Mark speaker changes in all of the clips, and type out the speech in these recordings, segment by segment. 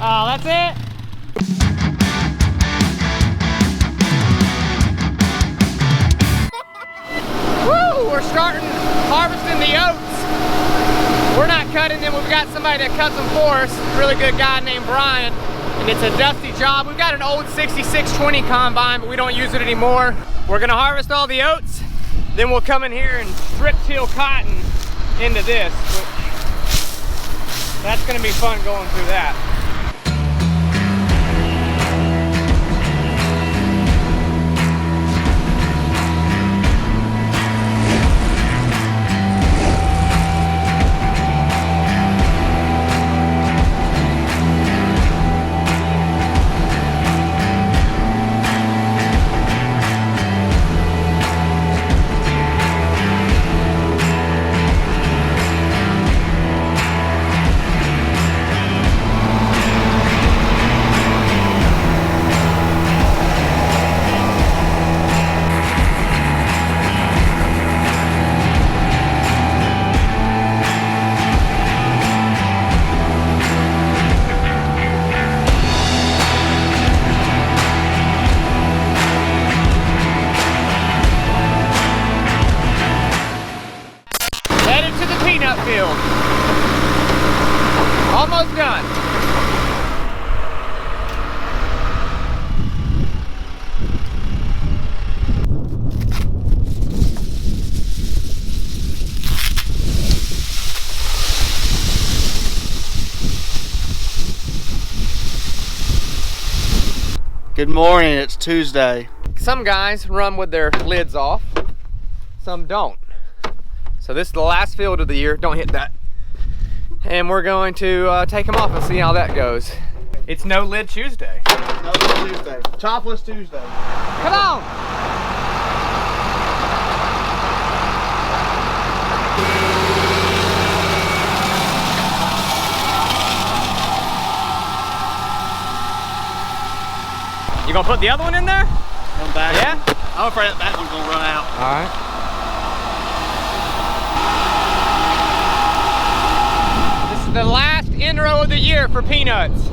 Speaker 1: Oh, that's it? Woo! We're starting harvesting the oats. We're not cutting them. We've got somebody that cuts them for us. Really good guy named Brian. And it's a dusty job. We've got an old 6620 combine, but we don't use it anymore. We're gonna harvest all the oats. Then we'll come in here and strip till cotton into this. That's gonna be fun going through that. Field. Almost done.
Speaker 2: Good morning, it's Tuesday.
Speaker 1: Some guys run with their lids off, some don't. So this is the last field of the year. Don't hit that. And we're going to take them off and see how that goes. It's no lid Tuesday.
Speaker 2: No lid Tuesday. Topless Tuesday.
Speaker 1: Come on! You gonna put the other one in there?
Speaker 2: Come back.
Speaker 1: Yeah?
Speaker 2: I'm afraid that one's gonna run out.
Speaker 1: All right. The last end row of the year for peanuts. Woo!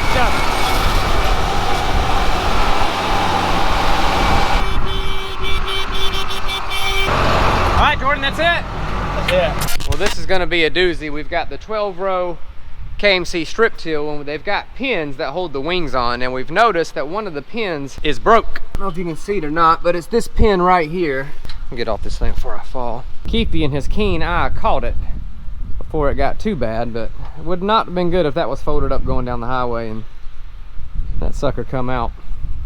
Speaker 1: Stuff. All right, Jordan, that's it?
Speaker 2: That's it.
Speaker 1: Well, this is gonna be a doozy. We've got the 12-row KMC strip till, and they've got pins that hold the wings on, and we've noticed that one of the pins is broke. I don't know if you can see it or not, but it's this pin right here. Get off this thing before I fall. Keefy in his keen eye caught it before it got too bad, but it would not have been good if that was folded up going down the highway and that sucker come out.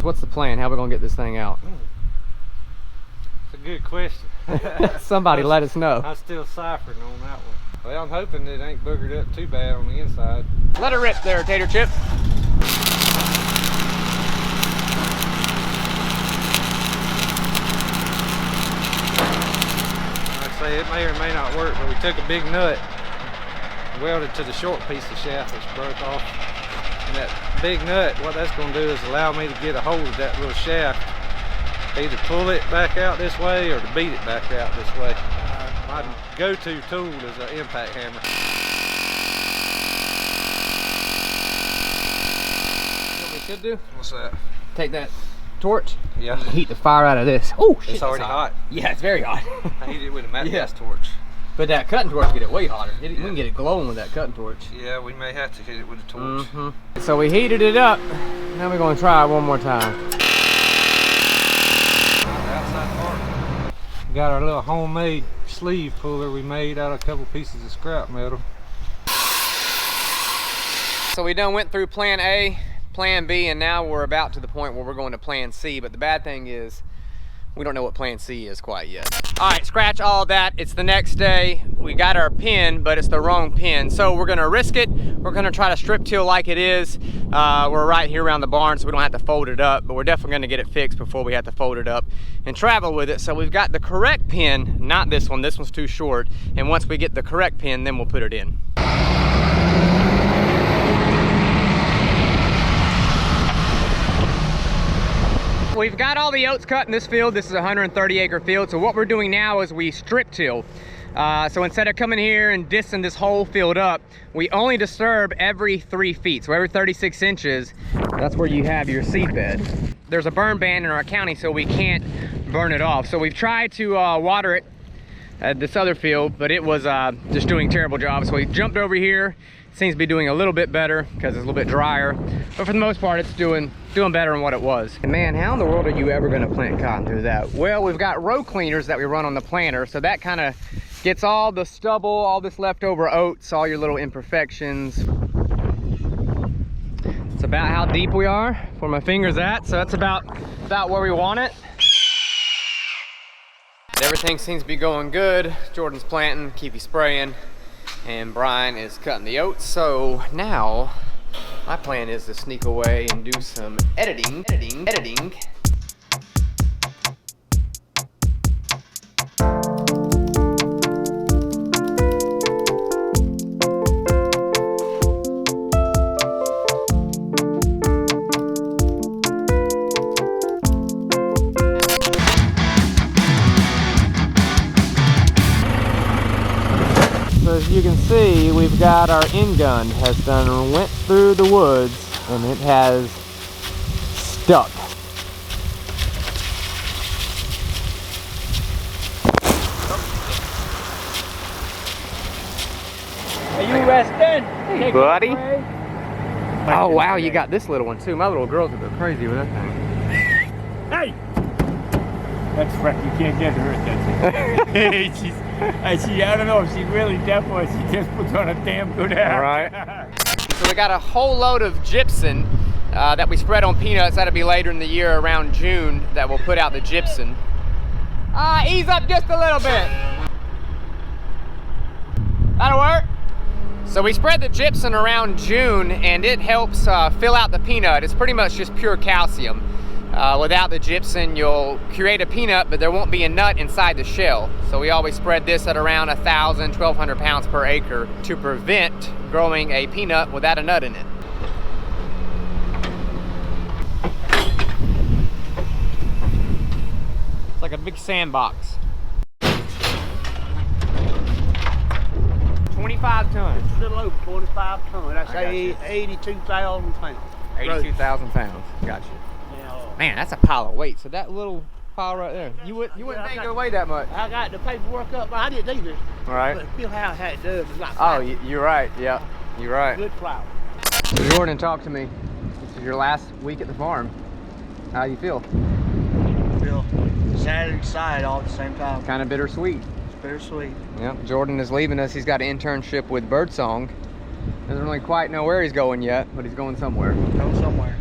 Speaker 1: What's the plan? How are we gonna get this thing out?
Speaker 3: It's a good question.
Speaker 1: Somebody let us know.
Speaker 3: I'm still ciphering on that one. Well, I'm hoping it ain't boogered up too bad on the inside.
Speaker 1: Let her rip there, Tater Chip.
Speaker 3: It may or may not work, but we took a big nut, welded to the short piece of shaft that's broke off. And that big nut, what that's going to do is allow me to get a hold of that little shaft, either pull it back out this way or to beat it back out this way. My go-to tool is an impact hammer.
Speaker 1: What we should do?
Speaker 3: What's that?
Speaker 1: Take that torch.
Speaker 3: Yeah.
Speaker 1: Heat the fire out of this. Oh shit!
Speaker 3: It's already hot.
Speaker 1: Yeah, it's very hot.
Speaker 3: I heat it with a matte gas torch.
Speaker 1: But that cutting torch get it way hotter. We can get it glowing with that cutting torch.
Speaker 3: Yeah, we may have to hit it with a torch.
Speaker 1: So we heated it up. Now we're going to try it one more time.
Speaker 3: Outside part. We got our little homemade sleeve puller we made out of a couple pieces of scrap metal.
Speaker 1: So we done went through plan A, plan B, and now we're about to the point where we're going to plan C. But the bad thing is we don't know what plan C is quite yet. All right, scratch all that. It's the next day. We got our pin, but it's the wrong pin. So we're gonna risk it. We're gonna try to strip till like it is. We're right here around the barn, so we don't have to fold it up, but we're definitely gonna get it fixed before we have to fold it up and travel with it. So we've got the correct pin, not this one. This one's too short. And once we get the correct pin, then we'll put it in. We've got all the oats cut in this field. This is a 130 acre field. So what we're doing now is we strip till. So instead of coming here and dissing this whole field up, we only disturb every 3 feet. So every 36 inches, that's where you have your seed bed. There's a burn ban in our county, so we can't burn it off. So we've tried to water it at this other field, but it was just doing a terrible job. So we jumped over here. Seems to be doing a little bit better because it's a little bit drier, but for the most part it's doing better than what it was. And man, how in the world are you ever going to plant cotton through that? Well, we've got row cleaners that we run on the planter, so that kind of gets all the stubble, all this leftover oats, all your little imperfections. It's about how deep we are where my finger's at, so that's about where we want it. Everything seems to be going good. Jordan's planting, Keefe's spraying, and Brian is cutting the oats. So now my plan is to sneak away and do some editing. So as you can see, we've got our end gun went through the woods and it has stuck.
Speaker 2: Are you resting?
Speaker 1: Hey, buddy. Oh wow, you got this little one too. My little girls would go crazy with that thing.
Speaker 4: Hey! That's right, you can't get her attention. I don't know if she's really deaf or she just puts on a damn good act.
Speaker 1: All right. So we got a whole load of gypsum that we spread on peanuts. That'll be later in the year, around June, that we'll put out the gypsum. Ease up just a little bit. That'll work. So we spread the gypsum around June, and it helps fill out the peanut. It's pretty much just pure calcium. Without the gypsum, you'll create a peanut, but there won't be a nut inside the shell. So we always spread this at around 1,000, 1,200 pounds per acre to prevent growing a peanut without a nut in it. It's like a big sandbox. 25 tons.
Speaker 2: It's a little over 45 tons. That's
Speaker 1: I got you.
Speaker 2: 82,000 pounds.
Speaker 1: 82,000 pounds. Gotcha. Man, that's a pile of weight. So that little pile right there, you wouldn't think it would weigh that much.
Speaker 2: I got the paperwork up, but I didn't either.
Speaker 1: All right.
Speaker 2: But feel how it does. It's like
Speaker 1: Oh, you're right. Yeah, you're right.
Speaker 2: good flour.
Speaker 1: So Jordan, talk to me. This is your last week at the farm. How do you feel?
Speaker 2: Feel sad and excited all at the same time.
Speaker 1: Kind of bittersweet.
Speaker 2: It's bittersweet.
Speaker 1: Yep. Jordan is leaving us. He's got an internship with Birdsong. Doesn't really quite know where he's going yet, but he's going somewhere.
Speaker 2: Go somewhere.